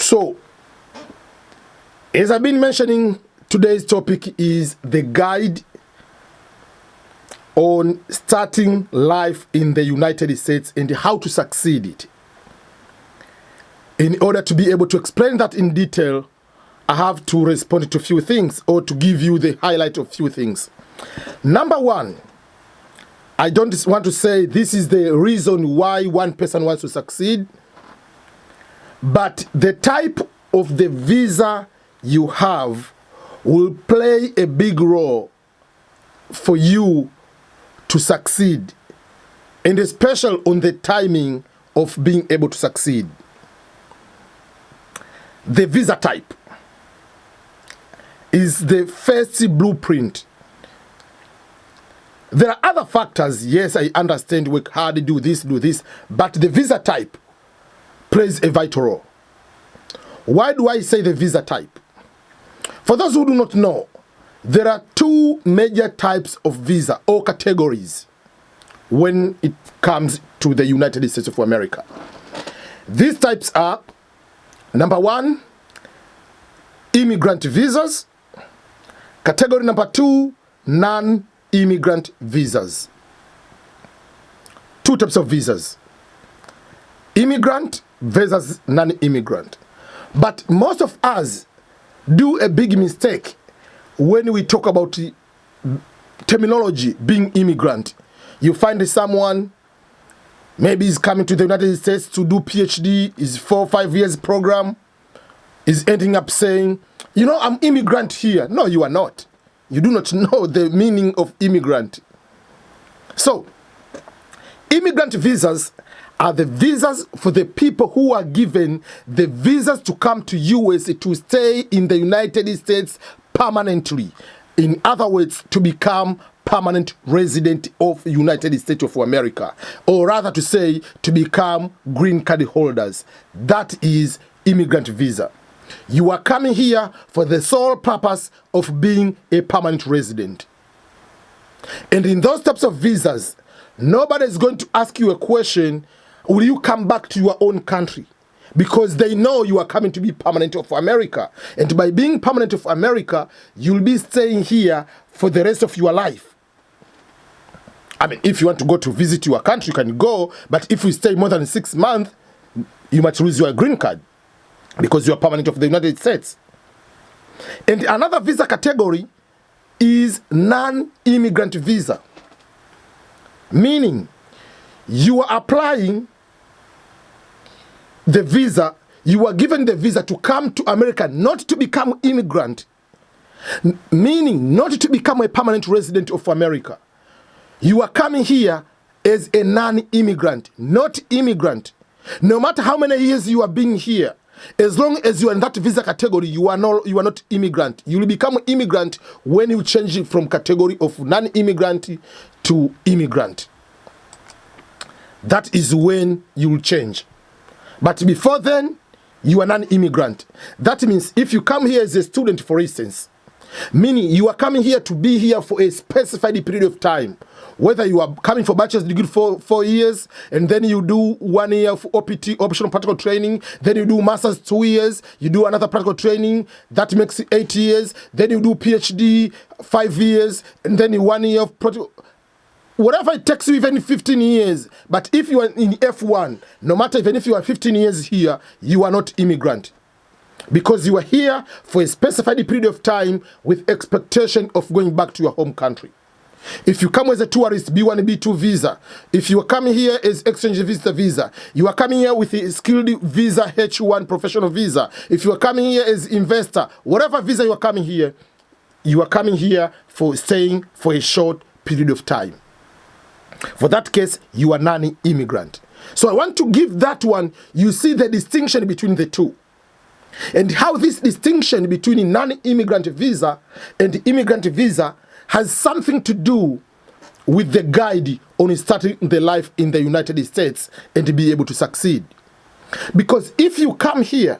So, as I've been mentioning, today's topic is the guide on starting life in the United States and how to succeed it. In order to be able to explain that in detail, I have to respond to a few things or to give you the highlight of few things. Number one, I don't want to say this is the reason why one person wants to succeed, but the type of the visa you have will play a big role for you to succeed, and especially on the timing of being able to succeed. The visa type is the first blueprint. There are other factors. Yes, I understand work hard, do this, but the visa type plays a vital role. Why do I say the visa type? For those who do not know, there are two major types of visa or categories when it comes to the United States of America. These types are, number one, immigrant visas. Category number two, non-immigrant visas. Two types of visas. Immigrant versus non-immigrant. But most of us do a big mistake when we talk about the terminology being immigrant. You find someone, maybe he's coming to the United States to do PhD, is 4 or 5 years program, is ending up saying, you know, I'm immigrant here. No, you are not. You do not know the meaning of immigrant. So, immigrant visas are the visas for the people who are given the visas to come to US to stay in the United States permanently. In other words, to become permanent resident of the United States of America, or rather to say, to become green card holders. That is immigrant visa. You are coming here for the sole purpose of being a permanent resident. And in those types of visas, nobody is going to ask you a question, will you come back to your own country? Because they know you are coming to be permanent of America. And by being permanent of America, you'll be staying here for the rest of your life. I mean, if you want to go to visit your country, you can go. But if you stay more than 6 months, you might lose your green card because you are permanent of the United States. And another visa category is non-immigrant visa. Meaning, you are applying the visa, you are given the visa to come to America, not to become immigrant, meaning not to become a permanent resident of America. You are coming here as a non-immigrant, not immigrant. No matter how many years you are being here, as long as you are in that visa category, you are not immigrant. You will become immigrant when you change from category of non-immigrant to immigrant. That is when you will change. But before then, you are non-immigrant. That means if you come here as a student, for instance, meaning you are coming here to be here for a specified period of time, whether you are coming for bachelor's degree for 4 years, and then you do 1 year of OPT, optional practical training, then you do master's 2 years, you do another practical training, that makes 8 years, then you do PhD 5 years, and then 1 year of practical. Whatever it takes you, even 15 years. But if you are in F1, no matter even if you are 15 years here, you are not immigrant. Because you are here for a specified period of time with expectation of going back to your home country. If you come as a tourist, B1, B2 visa. If you are coming here as exchange visitor visa. You are coming here with a skilled visa, H1 professional visa. If you are coming here as investor, whatever visa you are coming here for staying for a short period of time. For that case, you are non-immigrant. So I want to give that one, you see the distinction between the two. And how this distinction between non-immigrant visa and immigrant visa has something to do with the guide on starting the life in the United States and to be able to succeed. Because if you come here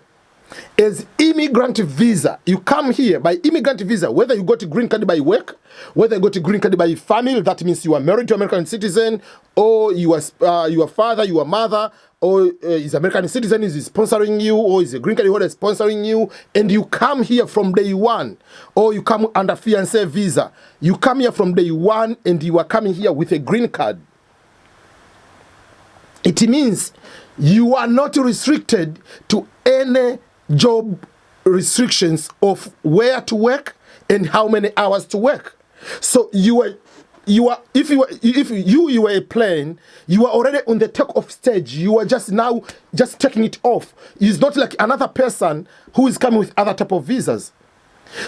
as immigrant visa, you come here by immigrant visa, whether you got a green card by work, whether you got a green card by family, that means you are married to an American citizen, or your father, your mother, or is American citizen is sponsoring you, or is a green card holder sponsoring you, and you come here from day one, or you come under fiancé visa, you come here from day one and you are coming here with a green card, it means you are not restricted to any job restrictions of where to work and how many hours to work. So if you were a plane, you are already on the takeoff stage. You are just taking it off. It's not like another person who is coming with other type of visas.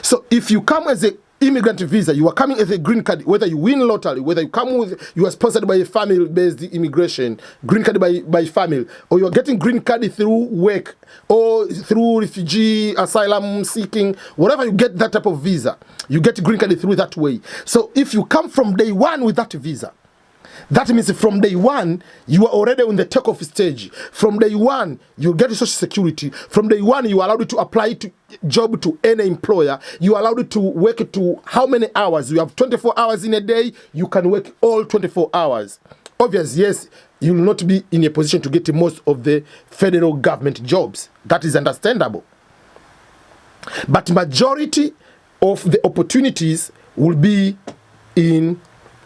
So if you come as a immigrant visa, you are coming as a green card, whether you win lottery, whether you are sponsored by a family-based immigration, green card by family, or you are getting green card through work, or through refugee, asylum seeking, whatever you get that type of visa, you get green card through that way. So if you come from day one with that visa, that means from day one, you are already on the takeoff stage. From day one, you get social security. From day one, you are allowed to apply to job to any employer. You are allowed to work to how many hours? You have 24 hours in a day. You can work all 24 hours. Obviously, yes, you will not be in a position to get most of the federal government jobs. That is understandable. But majority of the opportunities will be in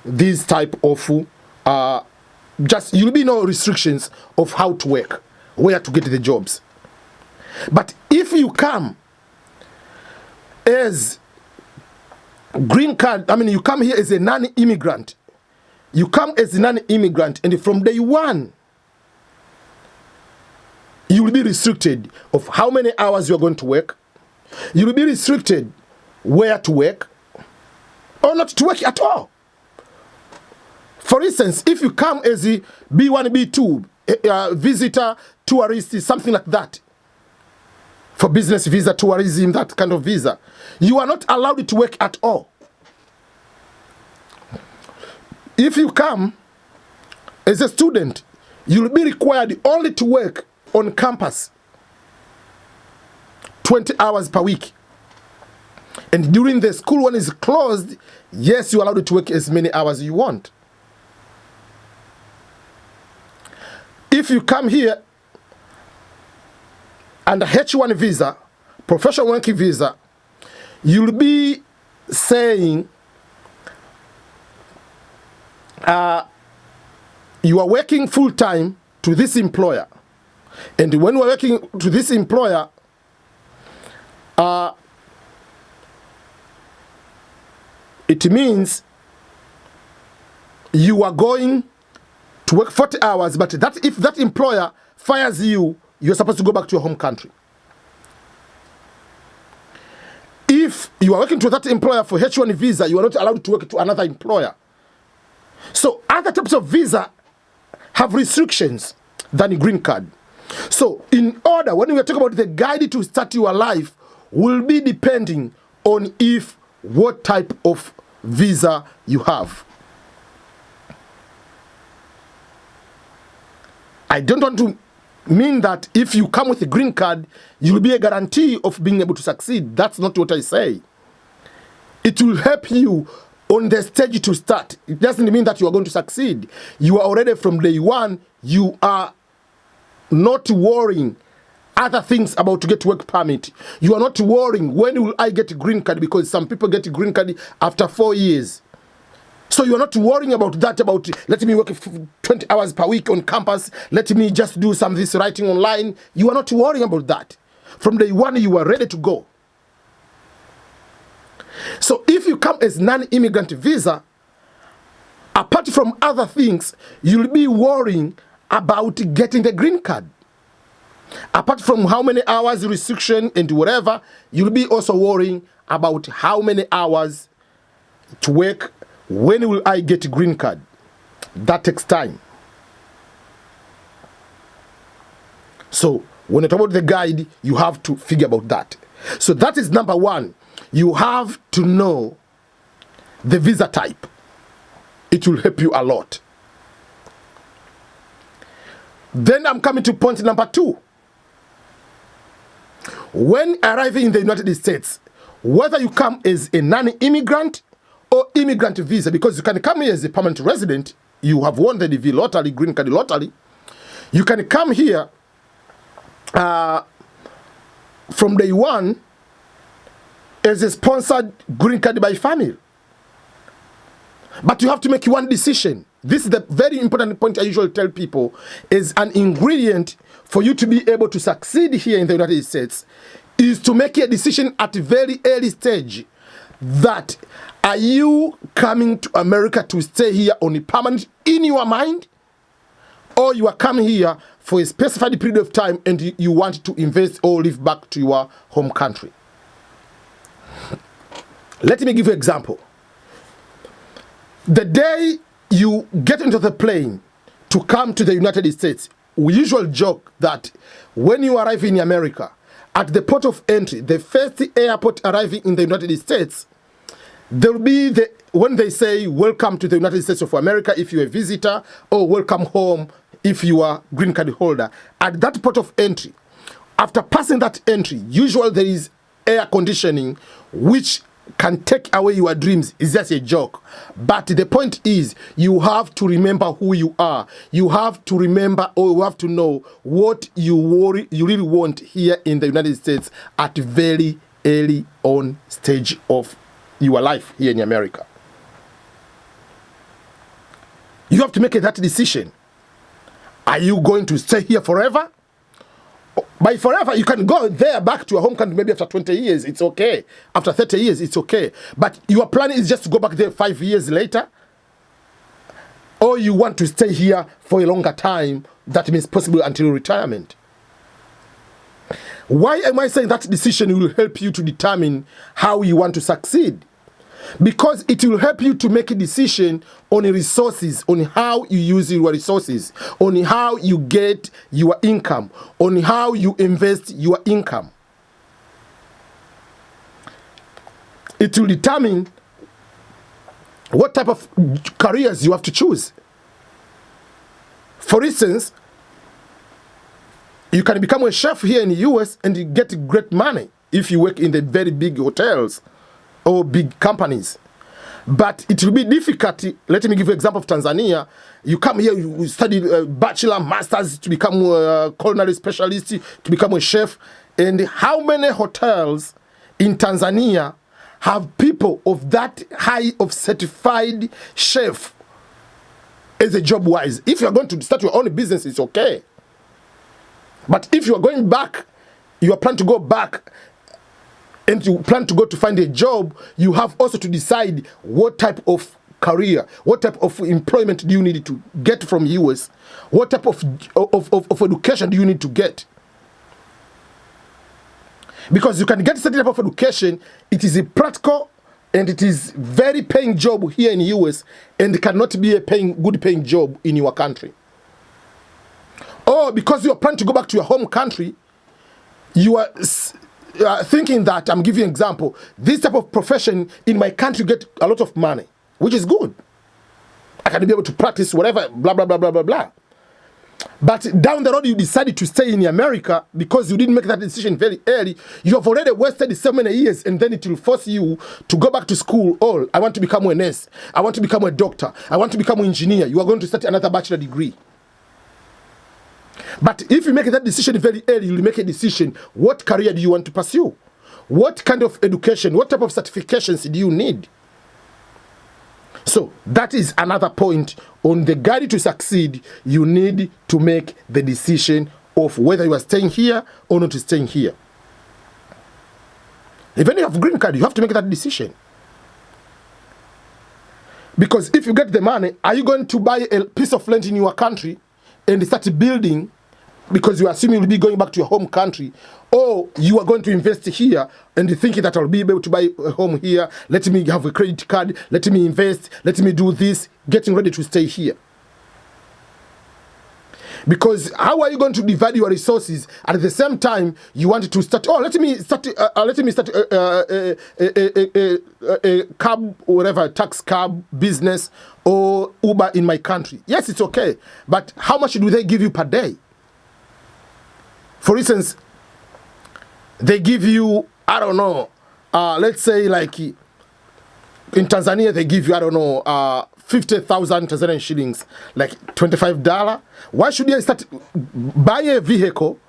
this type of you'll be no restrictions of how to work, where to get the jobs. But if you come as green card, you come here as a non-immigrant. You come as a non-immigrant, and from day one, you will be restricted of how many hours you are going to work. You will be restricted where to work, or not to work at all. For instance, if you come as a B1, B2, visitor, tourist, something like that, for business visa, tourism, that kind of visa, you are not allowed to work at all. If you come as a student, you will be required only to work on campus 20 hours per week. And during the school when it's closed, yes, you're allowed to work as many hours as you want. If you come here under H1 visa, professional working visa, you'll be saying you are working full-time to this employer. And when you are working to this employer, it means you are going to work 40 hours, but if that employer fires you, you're supposed to go back to your home country. If you are working to that employer for H1 visa, you are not allowed to work to another employer. So other types of visa have restrictions than a green card. So in order, when we are talking about the guide to start your life, will be depending on what type of visa you have. I don't want to mean that if you come with a green card, you will be a guarantee of being able to succeed. That's not what I say. It will help you on the stage to start. It doesn't mean that you are going to succeed. You are already from day one, you are not worrying other things about to get work permit. You are not worrying when will I get a green card, because some people get a green card after 4 years. So you are not worrying about that, about let me work 20 hours per week on campus, let me just do some of this writing online. You are not worrying about that. From day one, you are ready to go. So if you come as non-immigrant visa, apart from other things, you'll be worrying about getting the green card. Apart from how many hours restriction and whatever, you'll be also worrying about how many hours to work. When will I get a green card? That takes time. So when you talk about the guide, you have to figure about that. So that is number one. You have to know the visa type. It will help you a lot. Then I'm coming to point number two. When arriving in the United States, whether you come as a non-immigrant or immigrant visa, because you can come here as a permanent resident, you have won the DV lottery, green card lottery, You can come here from day one as a sponsored green card by family. But you have to make one decision. This is the very important point I usually tell people is an ingredient for you to be able to succeed here in the United States is to make a decision at a very early stage that are you coming to America to stay here on a permanent in your mind, or you are coming here for a specified period of time and you want to invest or live back to your home country. Let me give you an example. The day you get into the plane to come to the United States, we usually joke that when you arrive in America, at the port of entry, the first airport arriving in the United States, there will be when they say, welcome to the United States of America if you're a visitor, or welcome home if you are green card holder. At that port of entry, after passing that entry, usually there is air conditioning, which can take away your dreams. It's just a joke. But the point is, you have to remember who you are. You have to remember, or you have to know what you really want here in the United States at very early on stage of your life here in America. You have to make that decision. Are you going to stay here forever? By forever, you can go there back to your home country maybe after 20 years, it's okay. After 30 years, it's okay. But your plan is just to go back there 5 years later? Or you want to stay here for a longer time, that means possible until retirement? Why am I saying that decision will help you to determine how you want to succeed? Because it will help you to make a decision on resources, on how you use your resources, on how you get your income, on how you invest your income. It will determine what type of careers you have to choose. For instance, you can become a chef here in the US and you get great money if you work in the very big hotels or big companies. But it will be difficult. Let me give you an example of Tanzania. You come here, you study bachelor, masters to become a culinary specialist, to become a chef. And how many hotels in Tanzania have people of that high of certified chef as a job-wise? If you're going to start your own business, it's okay. But if you are going back, you are planning to go back, and you plan to go to find a job, you have also to decide what type of career, what type of employment do you need to get from US, what type of education do you need to get. Because you can get certain type of education, it is a practical and it is very paying job here in the US and cannot be a good paying job in your country. Or because you are planning to go back to your home country, you are thinking that, I'm giving you an example, this type of profession in my country get a lot of money, which is good. I can be able to practice whatever, blah, blah, blah, blah, blah, blah. But down the road, you decided to stay in America because you didn't make that decision very early. You have already wasted so many years, and then it will force you to go back to school. Oh, I want to become a nurse. I want to become a doctor. I want to become an engineer. You are going to start another bachelor degree. But if you make that decision very early, you'll make a decision, what career do you want to pursue? What kind of education, what type of certifications do you need? So that is another point on the guide to succeed. You need to make the decision of whether you are staying here or not staying here. Even if you have a green card, you have to make that decision. Because if you get the money, are you going to buy a piece of land in your country and start building because you assume you'll be going back to your home country, or you are going to invest here and thinking that I'll be able to buy a home here, let me have a credit card, let me invest, let me do this, getting ready to stay here? Because how are you going to divide your resources at the same time you want to start, let me start a cab, whatever, tax cab business or Uber in my country? Yes, it's okay. But how much do they give you per day? For instance, they give you, I don't know, let's say like in Tanzania, they give you, I don't know, 50,000 Tanzanian shillings, like $25. Why should I start buy a vehicle,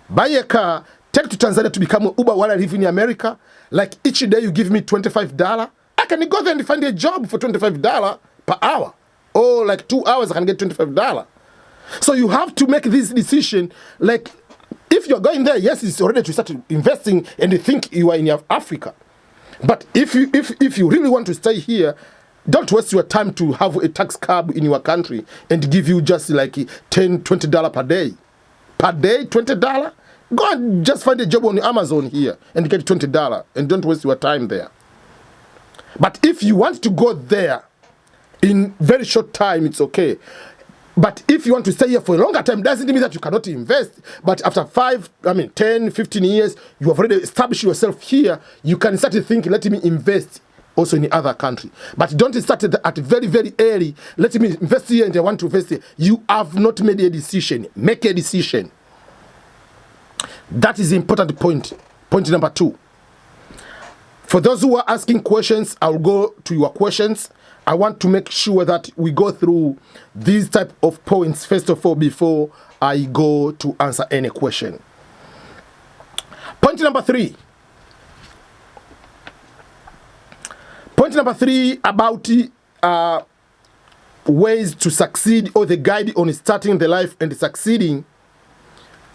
buy a car, take to Tanzania to become an Uber while I live in America? Like each day you give me $25. I can go there and find a job for $25 per hour. Or like 2 hours I can get $25. So you have to make this decision. Like if you're going there, yes, it's already to start investing and you think you are in Africa. But if you really want to stay here, don't waste your time to have a tax cab in your country and give you just like $10-20 per day. Per day, $20? Go and just find a job on Amazon here and get $20 and don't waste your time there. But if you want to go there in very short time, it's okay. But if you want to stay here for a longer time, doesn't mean that you cannot invest. But after 10, 15 years, you have already established yourself here, you can start to think, let me invest also in the other country. But don't start at very, very early, let me invest here and I want to invest here. You have not made a decision. Make a decision. That is the important point. Point number 2. For those who are asking questions, I'll go to your questions. I want to make sure that we go through these type of points first of all before I go to answer any question. Point number 3. Point number 3 about ways to succeed, or the guide on starting the life and succeeding.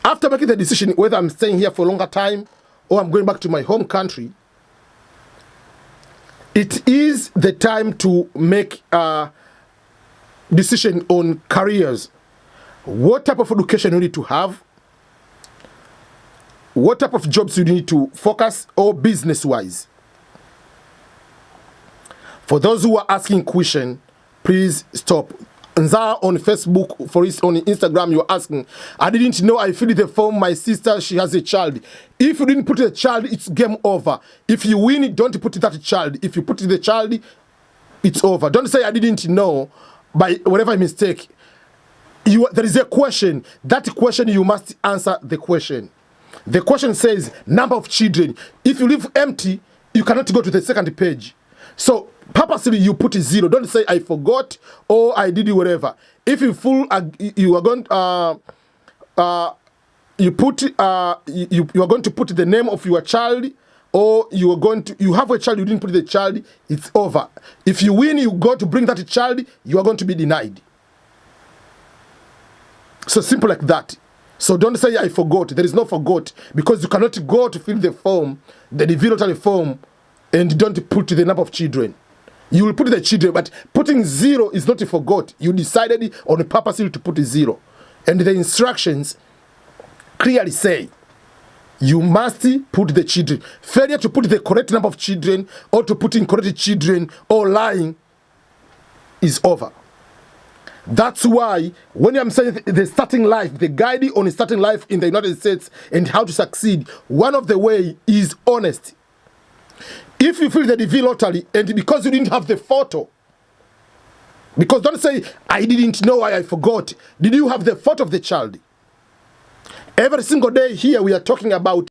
After making the decision whether I'm staying here for a longer time or I'm going back to my home country, it is the time to make a decision on careers. What type of education you need to have? What type of jobs you need to focus, or business-wise? For those who are asking questions, please stop. Nza on Facebook, on Instagram, you're asking, I didn't know I filled the form, my sister, she has a child. If you didn't put the child, it's game over. If you win, don't put that child. If you put the child, it's over. Don't say I didn't know by whatever mistake. There is a question. That question, you must answer the question. The question says, number of children. If you leave empty, you cannot go to the second page. So purposely you put 0. Don't say I forgot or I did whatever. If you you are going you are going to put the name of your child, or you have a child, you didn't put the child, it's over. If you win, you go to bring that child, you are going to be denied. So simple like that. So don't say I forgot. There is no forgot, because you cannot go to fill the form, the DVLOTTERY form, and don't put the number of children. You will put the children, but putting 0 is not a forgot. You decided on purpose to put 0. And the instructions clearly say you must put the children. Failure to put the correct number of children, or to put incorrect children, or lying, is over. That's why when I'm saying the starting life, the guide on starting life in the United States and how to succeed, one of the way is honesty. If you fill the DVLOTTERY and because you didn't have the photo, because don't say, I didn't know, I forgot. Did you have the photo of the child? Every single day here we are talking about